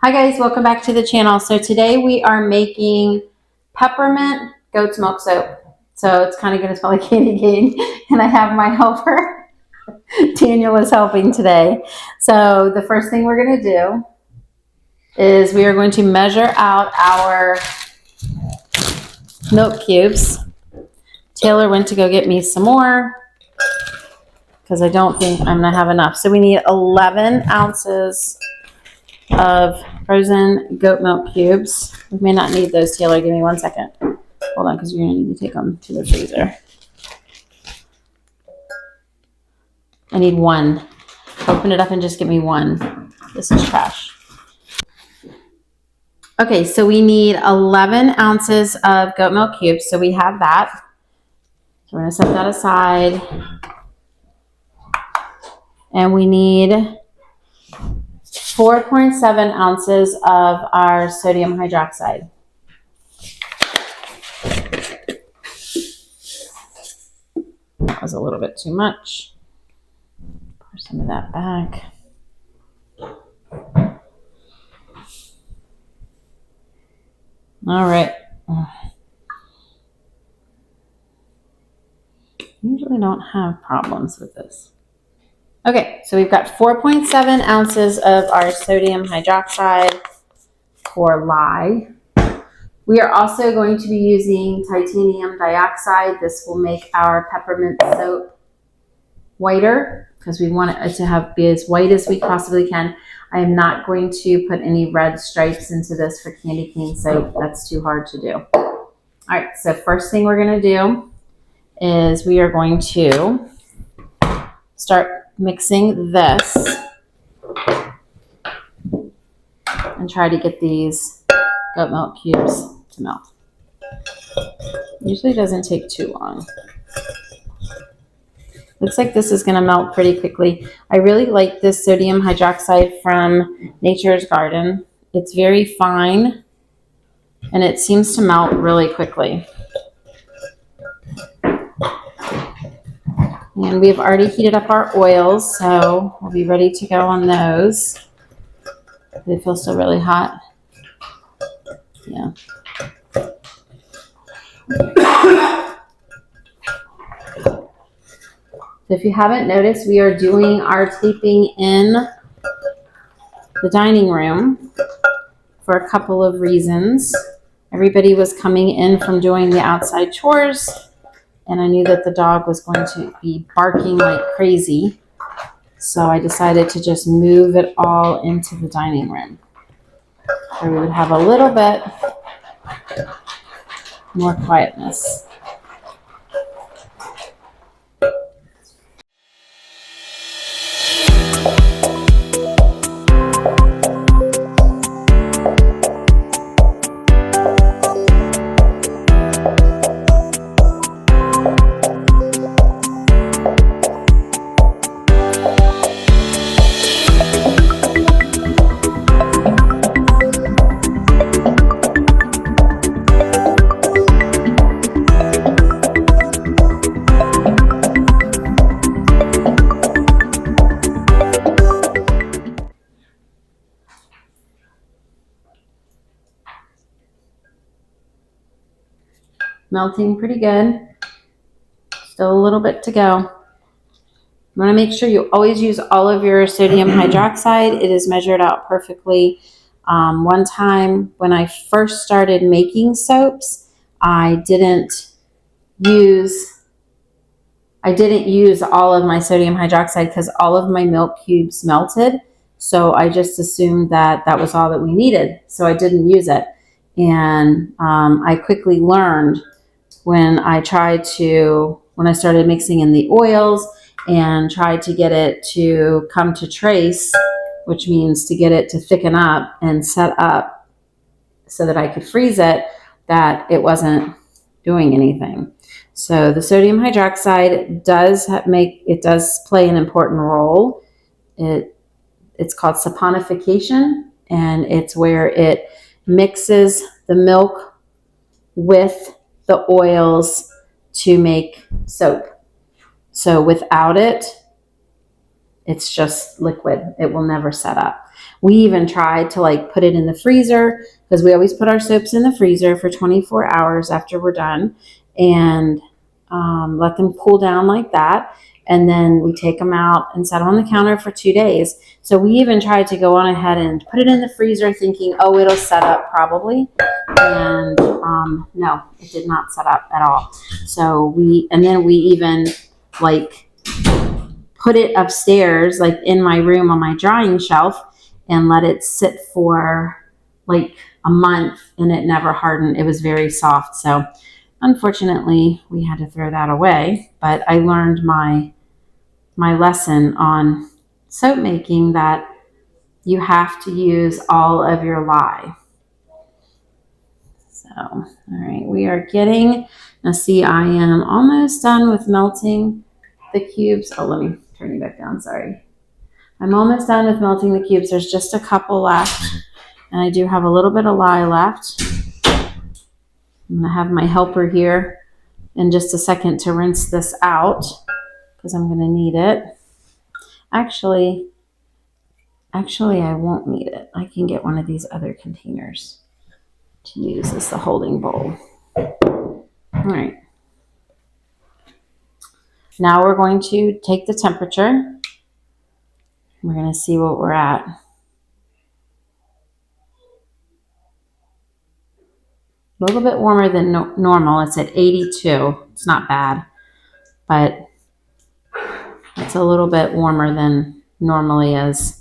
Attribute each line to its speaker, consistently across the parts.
Speaker 1: Hi guys, welcome back to the channel. So today we are making peppermint goat's milk soap. So it's kind of going to smell like candy cane, and I have my helper. Daniel is helping today. So the first thing we're going to do is we are going to measure out our milk cubes. Taylor went to go get me some more because I don't think I'm going to have enough. So we need 11 ounces of frozen goat milk cubes. We may not need those, Taylor. Give me 1 second. Hold on, because you're going to need to take them to the freezer. I need one. Open it up and just give me one. This is trash. Okay, so we need 11 ounces of goat milk cubes. So we have that. So we're going to set that aside. And we need 4.7 ounces of our sodium hydroxide. That was a little bit too much. Pour some of that back. All right. Usually don't have problems with this. Okay, so we've got 4.7 ounces of our sodium hydroxide for lye. We are also going to be using titanium dioxide. This will make our peppermint soap whiter because we want it to be as white as we possibly can. I am not going to put any red stripes into this for candy cane soap. That's too hard to do. All right, so first thing we're going to do is we are going to start mixing this and try to get these goat milk cubes to melt. Usually doesn't take too long. Looks like this is going to melt pretty quickly. I really like this sodium hydroxide from Nature's Garden. It's very fine and it seems to melt really quickly. And we've already heated up our oils, so we'll be ready to go on those. They feel still really hot. Yeah. So if you haven't noticed, we are doing our taping in the dining room for a couple of reasons. Everybody was coming in from doing the outside chores, and I knew that the dog was going to be barking like crazy. So I decided to just move it all into the dining room, where we would have a little bit more quietness. Melting pretty good. Still a little bit to go. You want to make sure you always use all of your sodium hydroxide. It is measured out perfectly. One time when I first started making soaps, I didn't use all of my sodium hydroxide because all of my milk cubes melted. So I just assumed that that was all that we needed. So I didn't use it. And I quickly learned when I started mixing in the oils and tried to get it to come to trace, which means to get it to thicken up and set up so that I could freeze it, that it wasn't doing anything. So the sodium hydroxide does play an important role. It's called saponification, and it's where it mixes the milk with the oils to make soap. So without it, it's just liquid. It will never set up. We even tried to like put it in the freezer because we always put our soaps in the freezer for 24 hours after we're done and let them cool down like that. And then we take them out and set them on the counter for 2 days. So we even tried to go on ahead and put it in the freezer thinking, oh, it'll set up probably. And no, it did not set up at all. So and then we even like put it upstairs, like in my room on my drying shelf, and let it sit for like a month, and it never hardened. It was very soft. So unfortunately, we had to throw that away. But I learned my lesson on soap making, that you have to use all of your lye. So, all right, we are getting, now see, I am almost done with melting the cubes. Oh, let me turn you back down, sorry. I'm almost done with melting the cubes. There's just a couple left, and I do have a little bit of lye left. I'm gonna have my helper here in just a second to rinse this out because I'm gonna need it. Actually, I won't need it. I can get one of these other containers to use as the holding bowl. All right. Now we're going to take the temperature. We're going to see what we're at. A little bit warmer than normal. It's at 82. It's not bad, but it's a little bit warmer than normally is.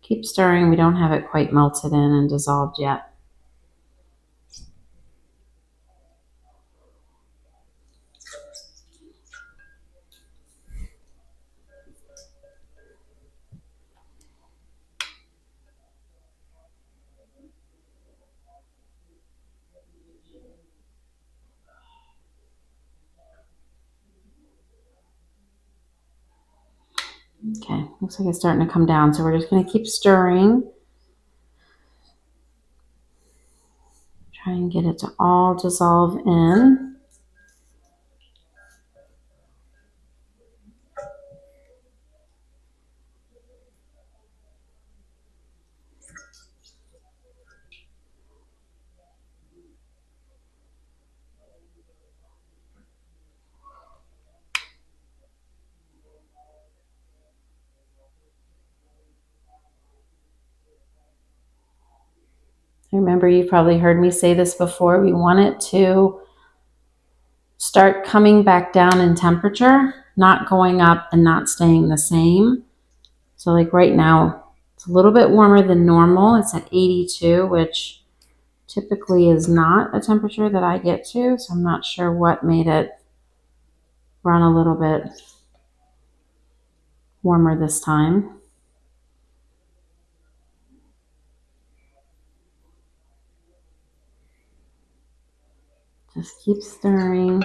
Speaker 1: Keep stirring. We don't have it quite melted in and dissolved yet. Okay, looks like it's starting to come down, so we're just going to keep stirring. Try and get it to all dissolve in. Remember, you've probably heard me say this before. We want it to start coming back down in temperature, not going up and not staying the same. So like right now, it's a little bit warmer than normal. It's at 82, which typically is not a temperature that I get to. So I'm not sure what made it run a little bit warmer this time. Just keep stirring.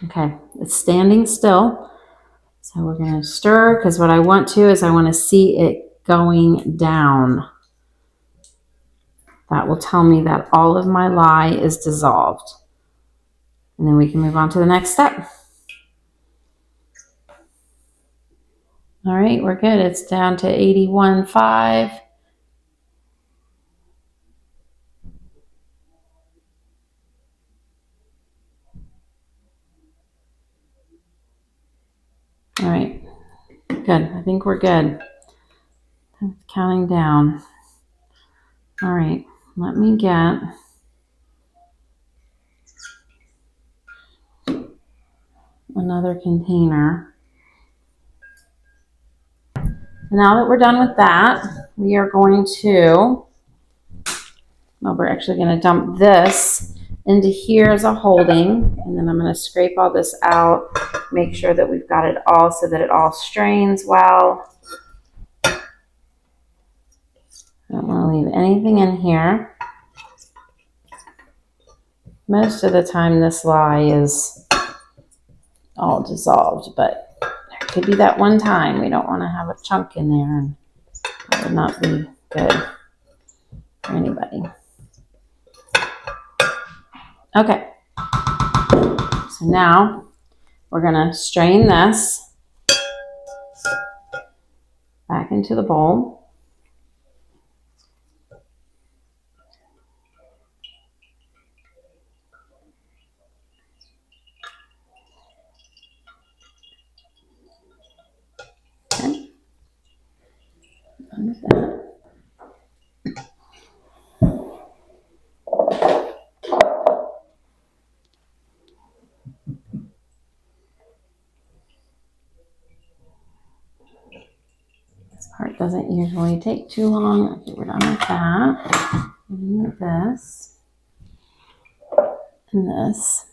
Speaker 1: Okay, it's standing still. So we're going to stir because what I want to is I want to see it going down. That will tell me that all of my lye is dissolved. And then we can move on to the next step. All right, we're good. It's down to 81.5. All right, good. I think we're good. Counting down. All right, let me get another container. Now that we're done with that, we are going to, well, we're actually going to dump this into here as a holding, and then I'm going to scrape all this out, make sure that we've got it all so that it all strains well. I don't want to leave anything in here. Most of the time this lye is all dissolved, but there could be that one time we don't want to have a chunk in there, and that would not be good for anybody. Okay, so now we're going to strain this back into the bowl. Okay. Done with that. This part doesn't usually take too long. Okay, we're done with that. We need this and this.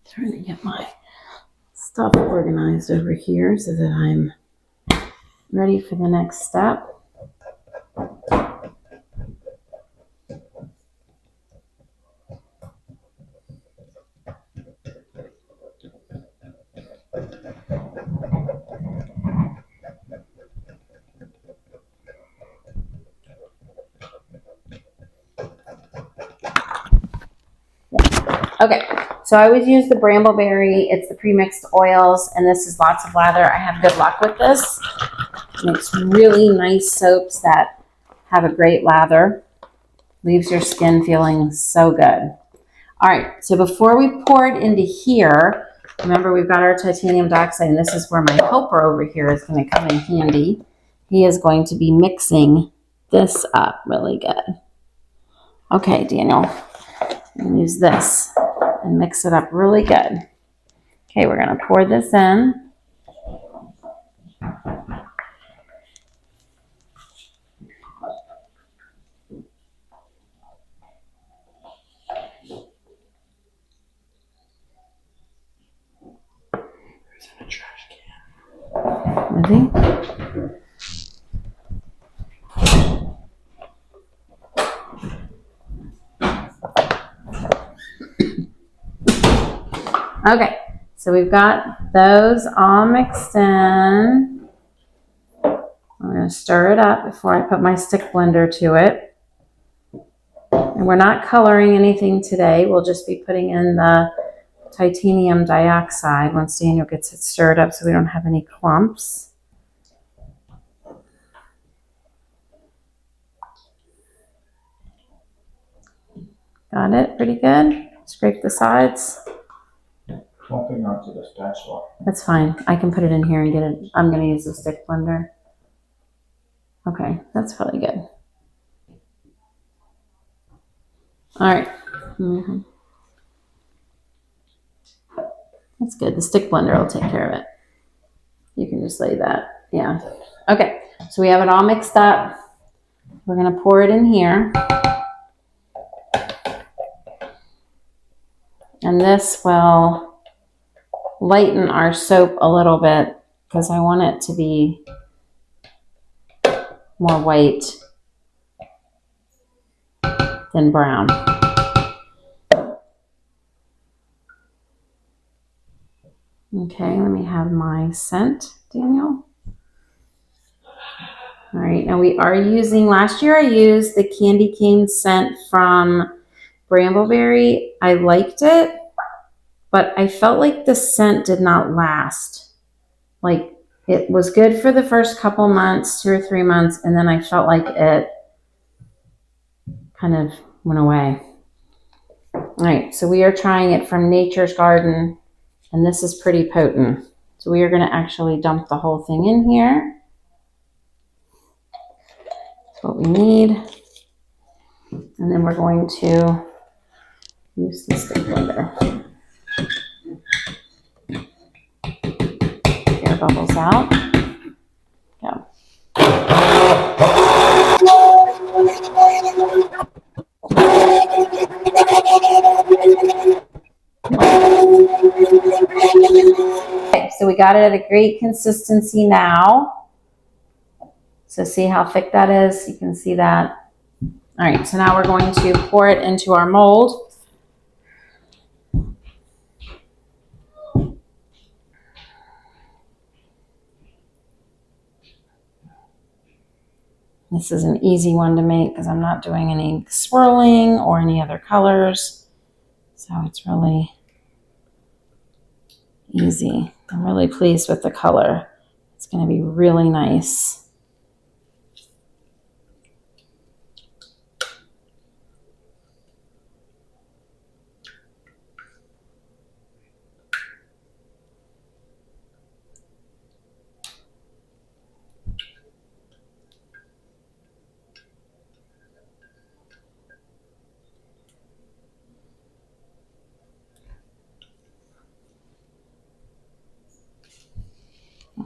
Speaker 1: Trying to get my stuff organized over here so that I'm ready for the next step. Okay, so I always use the brambleberry. It's the pre-mixed oils, and this is lots of lather. I have good luck with this. It makes really nice soaps that have a great lather. Leaves your skin feeling so good. All right, so before we pour it into here, remember we've got our titanium dioxide, and this is where my helper over here is going to come in handy. He is going to be mixing this up really good. Okay, Daniel, I'm going to use this and mix it up really good. Okay, we're going to pour this in. Ready? Okay, so we've got those all mixed in. I'm going to stir it up before I put my stick blender to it. And we're not coloring anything today. We'll just be putting in the titanium dioxide once Daniel gets it stirred up so we don't have any clumps. Got it? Pretty good? Scrape the sides.
Speaker 2: Clumping onto the spatula.
Speaker 1: That's fine. I can put it in here and get it. I'm going to use the stick blender. Okay, that's probably good. All right. Mm-hmm. That's good. The stick blender will take care of it. You can just lay that. Yeah. Okay, so we have it all mixed up. We're going to pour it in here. And this will lighten our soap a little bit because I want it to be more white than brown. Okay, let me have my scent, Daniel. All right, now we are using, last year I used the candy cane scent from Brambleberry. I liked it, but I felt like the scent did not last. Like it was good for the first couple months, 2 or 3 months, and then I felt like it kind of went away. All right, so we are trying it from Nature's Garden, and this is pretty potent. So we are going to actually dump the whole thing in here. That's what we need. And then we're going to use the stick blender. Air bubbles out. Go. Okay, so we got it at a great consistency now. So see how thick that is? You can see that. All right, so now we're going to pour it into our mold. This is an easy one to make because I'm not doing any swirling or any other colors. So it's really easy. I'm really pleased with the color. It's going to be really nice.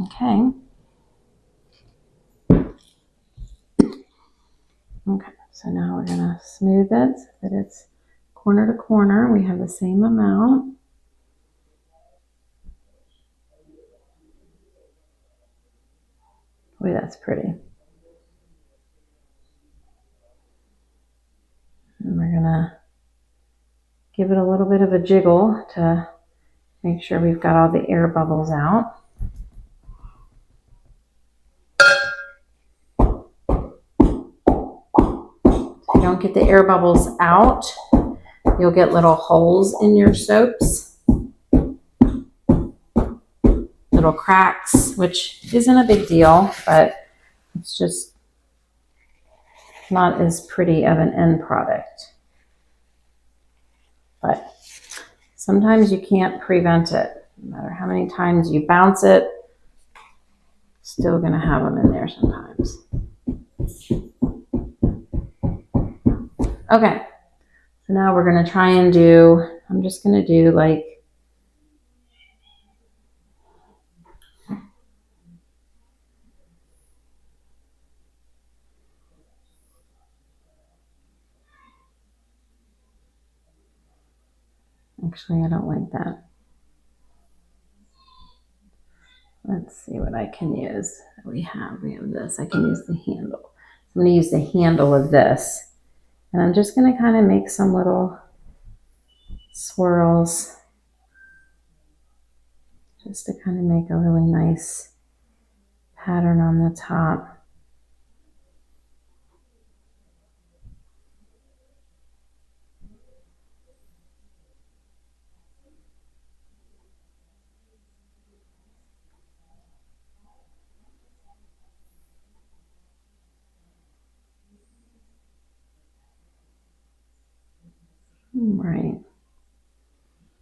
Speaker 1: Okay. Okay, so now we're going to smooth it so that it's corner to corner. We have the same amount. Boy, that's pretty. And we're going to give it a little bit of a jiggle to make sure we've got all the air bubbles out. If you don't get the air bubbles out, you'll get little holes in your soaps, little cracks, which isn't a big deal, but it's just not as pretty of an end product. But sometimes you can't prevent it. No matter how many times you bounce it, still going to have them in there sometimes. Okay, so now we're going to try and do, I'm just going to do like, actually I don't like that. Let's see what I can use. We have this. I can use the handle. I'm going to use the handle of this. And I'm just going to kind of make some little swirls just to kind of make a really nice pattern on the top.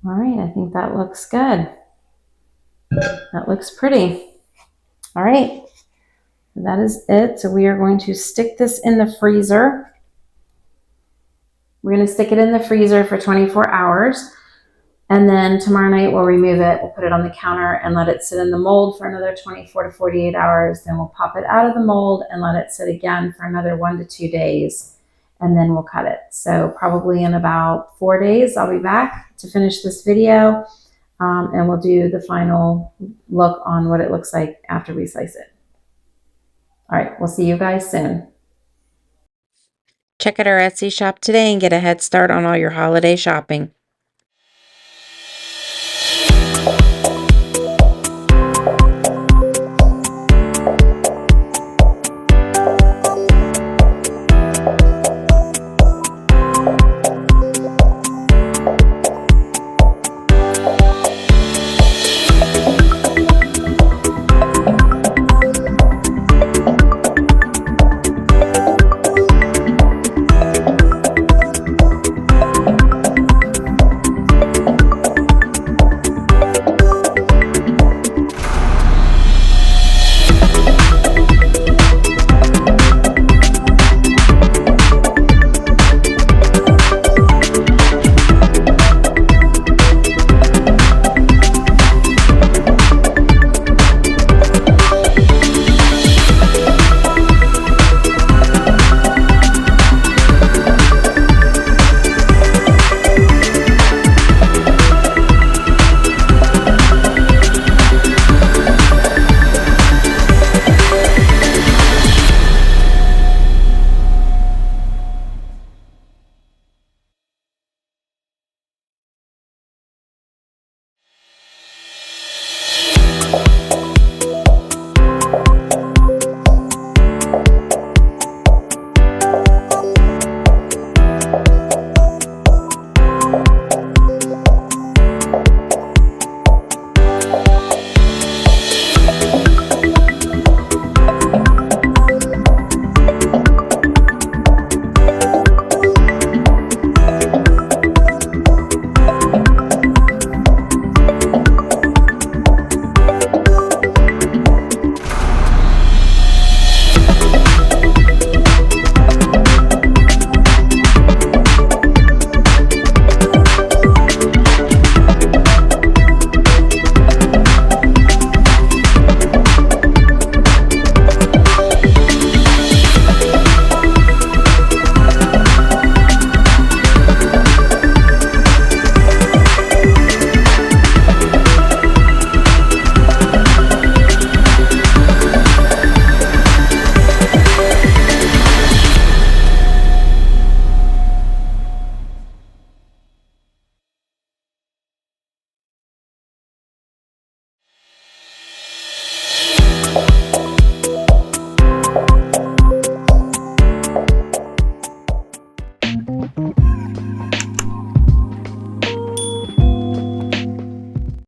Speaker 1: All right, I think that looks good. That looks pretty. All right, that is it. So we are going to stick this in the freezer. We're going to stick it in the freezer for 24 hours. And then tomorrow night we'll remove it. We'll put it on the counter and let it sit in the mold for another 24 to 48 hours. Then we'll pop it out of the mold and let it sit again for another 1 to 2 days. And then we'll cut it. So probably in about 4 days, I'll be back to finish this video. And we'll do the final look on what it looks like after we slice it. All right, we'll see you guys soon. Check out our Etsy shop today and get a head start on all your holiday shopping.